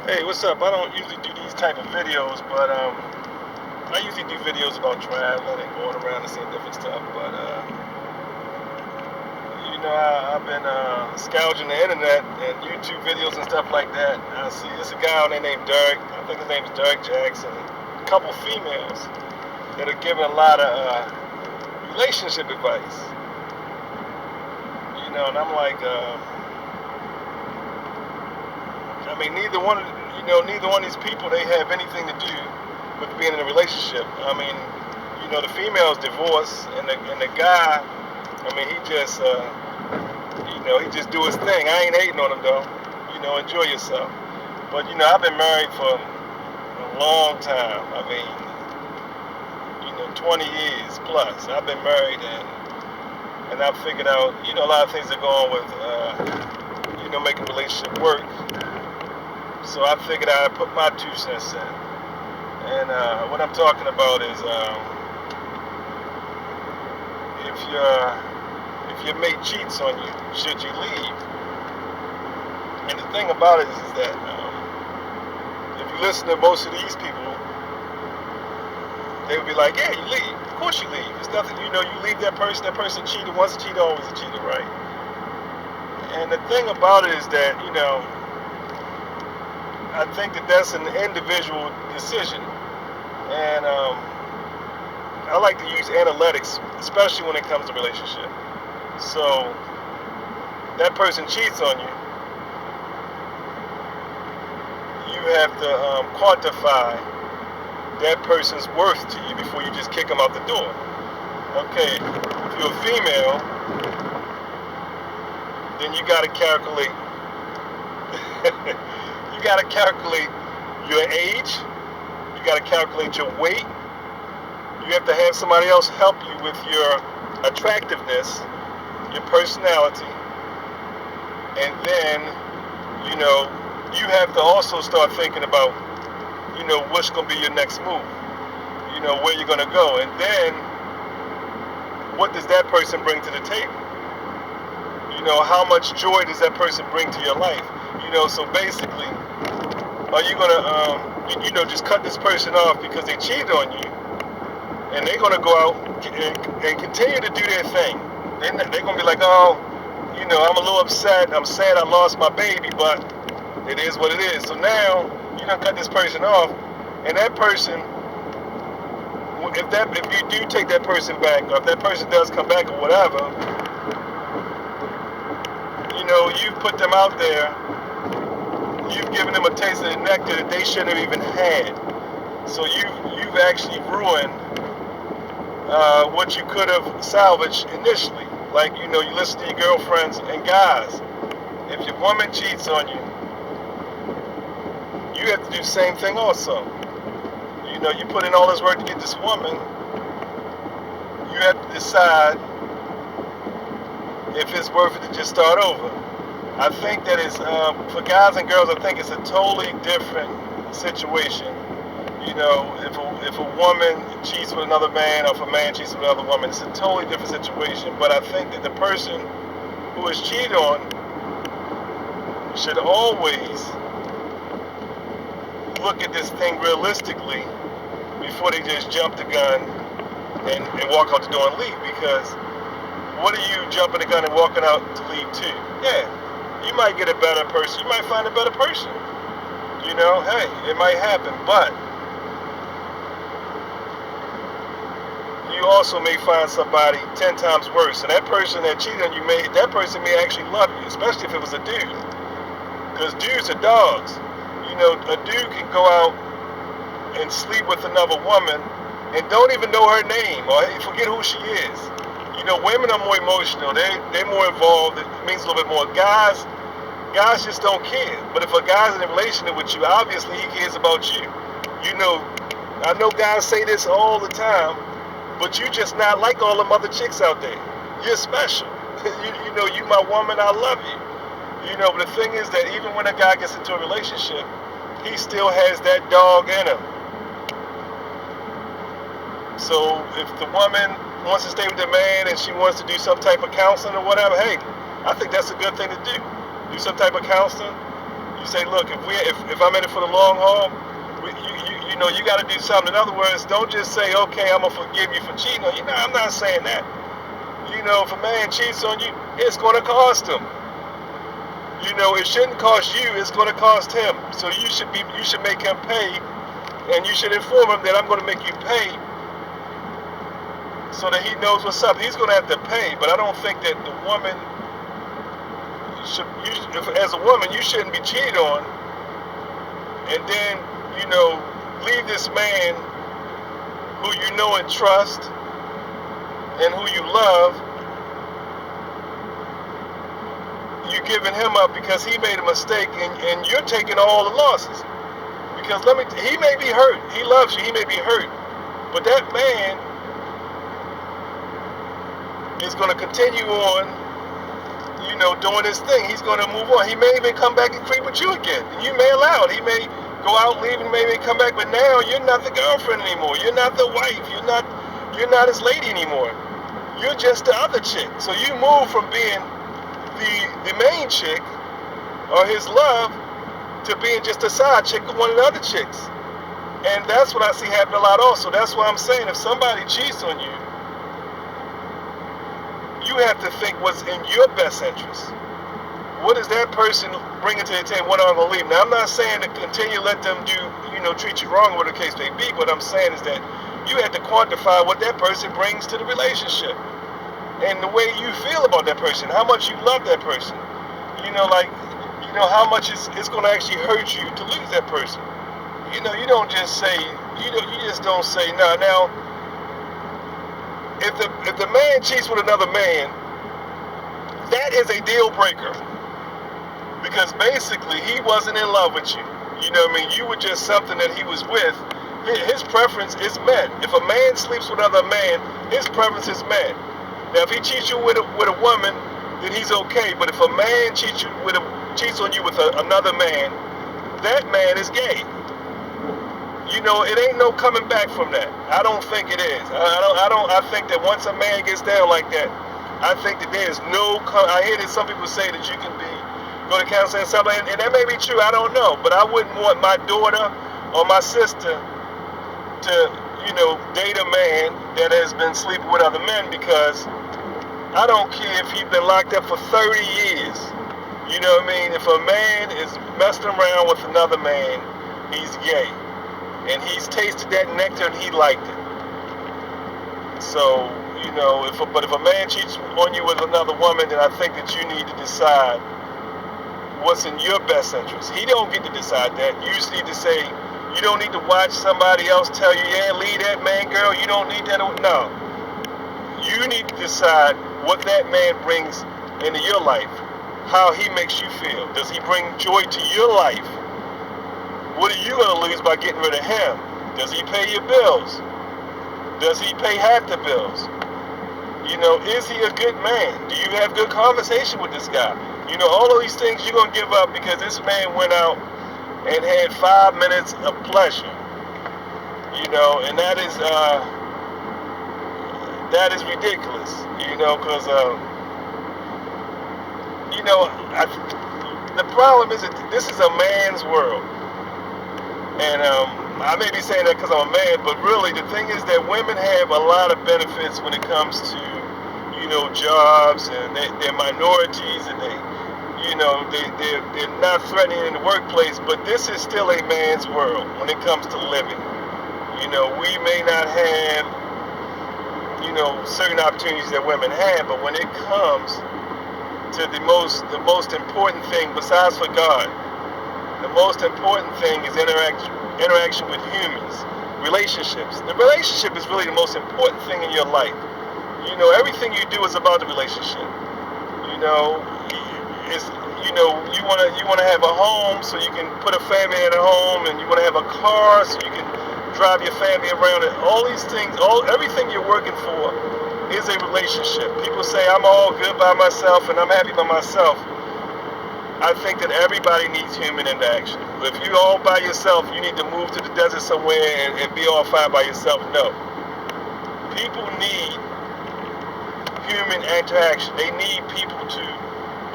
Hey, what's up? I don't usually do these type of videos, but I usually do videos about traveling and going around and seeing different stuff. But I've been scourging the internet and YouTube videos and stuff like that. I see it's a guy on there named Derek. I think his name is Derek Jackson. A couple females that are giving a lot of relationship advice. And I'm like, I mean, neither one of these people they have anything to do with being in a relationship. I mean, the female's divorced, and the guy, I mean, he just do his thing. I ain't hating on him though. Enjoy yourself. But I've been married for a long time. I mean, 20 years plus. I've been married, and I've figured out, a lot of things that go on with, making a relationship work. So I figured I'd put my 2 cents in. And what I'm talking about is if your mate cheats on you, should you leave? And the thing about it is that if you listen to most of these people, they would be like, yeah, you leave. Of course you leave. It's nothing, you leave that person cheated. Once a cheater, always a cheater, right? And the thing about it is that, I think that that's an individual decision. And I like to use analytics, especially when it comes to relationship. So that person cheats on you, you have to quantify that person's worth to you before you just kick them out the door. Okay, if you're a female, then you got to calculate. You got to calculate your age. You got to calculate your weight. You have to have somebody else help you with your attractiveness, your personality, and then, you have to also start thinking about, what's going to be your next move, where you're going to go, and then what does that person bring to the table? How much joy does that person bring to your life? So basically, are you going to, just cut this person off because they cheated on you, and they're going to go out and continue to do their thing? They're going to be like, oh, I'm a little upset. I'm sad I lost my baby, but it is what it is. So now you done cut this person off, and that person, if you do take that person back, or if that person does come back or whatever, you put them out there. You've given them a taste of the nectar that they shouldn't have even had. So you've actually ruined what you could have salvaged initially. Like, you listen to your girlfriends and guys. If your woman cheats on you, you have to do the same thing also. You put in all this work to get this woman. You have to decide if it's worth it to just start over. I think that it's, for guys and girls, I think it's a totally different situation. If a woman cheats with another man, or if a man cheats with another woman, it's a totally different situation. But I think that the person who is cheated on should always look at this thing realistically before they just jump the gun and walk out the door and leave. Because what are you jumping the gun and walking out to leave to? Yeah, you might get a better person. You might find a better person. Hey, it might happen, but you also may find somebody 10 times worse. And that person that cheated on you, that person may actually love you, especially if it was a dude. Because dudes are dogs. A dude can go out and sleep with another woman and don't even know her name or forget who she is. Women are more emotional. They're more involved. It means a little bit more. Guys just don't care. But if a guy's in a relationship with you, obviously he cares about you. I know guys say this all the time, but you just not like all them other chicks out there. You're special. You my woman, I love you. But the thing is that even when a guy gets into a relationship, he still has that dog in him. So if the woman wants to stay with the man and she wants to do some type of counseling or whatever, hey, I think that's a good thing to do. Do some type of counseling You say, look, if I'm in it for the long haul, you got to do something. In other words, don't just say, okay, I'm gonna forgive you for cheating on you. No, I'm not saying that. If a man cheats on you, it's gonna cost him. It shouldn't cost you. It's gonna cost him. So you should make him pay, and you should inform him that I'm gonna make you pay, so that he knows what's up. He's gonna have to pay, but I don't think that the woman as a woman, you shouldn't be cheated on, and then leave this man who you know and trust and who you love. You're giving him up because he made a mistake, and you're taking all the losses. Because he may be hurt. He loves you. He may be hurt, but that man is going to continue on, doing his thing. He's going to move on. He may even come back and creep with you again. And you may allow it. He may go out, leave, and maybe come back. But now you're not the girlfriend anymore. You're not the wife. You're not his lady anymore. You're just the other chick. So you move from being the main chick or his love to being just a side chick of one of the other chicks. And that's what I see happen a lot also. That's why I'm saying if somebody cheats on you, you have to think what's in your best interest. What is that person bringing to the table? What am I going to leave? Now, I'm not saying to continue to let them treat you wrong, whatever the case may be. What I'm saying is that you have to quantify what that person brings to the relationship. And the way you feel about that person, how much you love that person. How much it's going to actually hurt you to lose that person. You don't just say, you just don't say, no. Now, if the man cheats with another man, that is a deal breaker. Because basically, he wasn't in love with you. You were just something that he was with. His preference is met. If a man sleeps with another man, his preference is met. Now, if he cheats you with a woman, then he's okay. But if a man cheats on you with another man, that man is gay. It ain't no coming back from that. I don't think it is. I think that once a man gets down like that, I think that there's no. I hear that some people say that you can go to counseling and something, and that may be true. I don't know, but I wouldn't want my daughter or my sister to, date a man that has been sleeping with other men, because I don't care if he's been locked up for 30 years. You know what I mean? If a man is messing around with another man, he's gay. And he's tasted that nectar and he liked it. So, but if a man cheats on you with another woman, then I think that you need to decide what's in your best interest. He don't get to decide that. You just need to say, you don't need to watch somebody else tell you, yeah, leave that man, girl, you don't need that. No. You need to decide what that man brings into your life, how he makes you feel. Does he bring joy to your life? What are you going to lose by getting rid of him? Does he pay your bills? Does he pay half the bills? Is he a good man? Do you have good conversation with this guy? All of these things you're going to give up because this man went out and had 5 minutes of pleasure. And that is ridiculous. Because, the problem is that this is a man's world. And I may be saying that because I'm a man, but really the thing is that women have a lot of benefits when it comes to, jobs, and they're minorities, and they're not threatening in the workplace, but this is still a man's world when it comes to living. We may not have, certain opportunities that women have, but when it comes to the most important thing besides for God, the most important thing is interaction with humans, relationships. The relationship is really the most important thing in your life. Everything you do is about the relationship. You want to have a home so you can put a family in a home, and you want to have a car so you can drive your family around. And all these things, everything you're working for is a relationship. People say I'm all good by myself and I'm happy by myself. I think that everybody needs human interaction. If you're all by yourself, you need to move to the desert somewhere and be all fine by yourself. No. People need human interaction. They need people to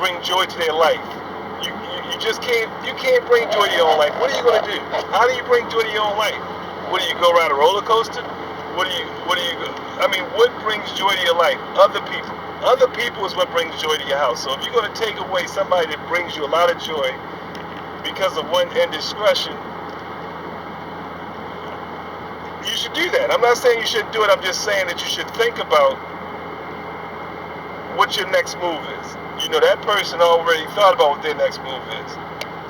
bring joy to their life. You can't bring joy to your own life. What are you going to do? How do you bring joy to your own life? What do you go ride a roller coaster? What brings joy to your life? Other people. Other people is what brings joy to your house. So if you're going to take away somebody that brings you a lot of joy because of one indiscretion, you should do that. I'm not saying you shouldn't do it. I'm just saying that you should think about what your next move is. You know, that person already thought about what their next move is.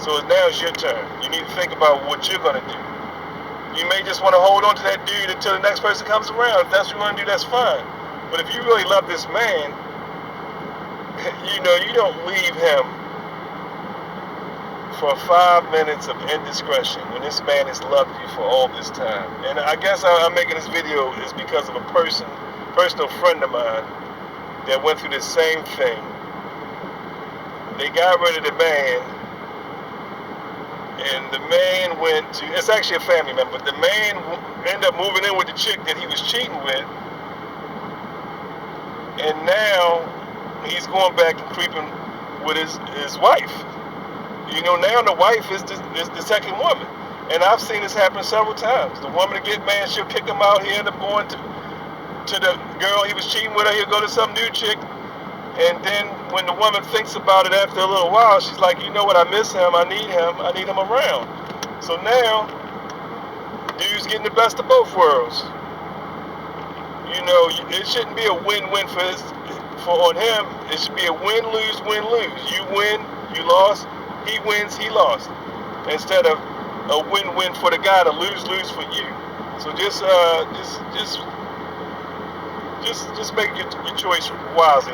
So now it's your turn. You need to think about what you're going to do. You may just want to hold on to that dude until the next person comes around. If that's what you want to do, that's fine. But if you really love this man, you know, you don't leave him for 5 minutes of indiscretion when this man has loved you for all this time. And I guess I'm making this video is because of a personal friend of mine that went through the same thing. They got rid of the man, and the man went to, it's actually a family member, the man ended up moving in with the chick that he was cheating with, and now he's going back and creeping with his wife. You know, now the wife is the second woman. And I've seen this happen several times. The woman to get mad, she'll kick him out, he end up going to the girl he was cheating with, or he'll go to some new chick. And then when the woman thinks about it after a little while, she's like, you know what, I miss him, I need him around. So now, dude's getting the best of both worlds. You know, it shouldn't be a win-win on him. It should be a win-lose, win-lose. You win, you lost, he wins, he lost. Instead of a win-win for the guy to lose-lose for you. So just make your choice wisely.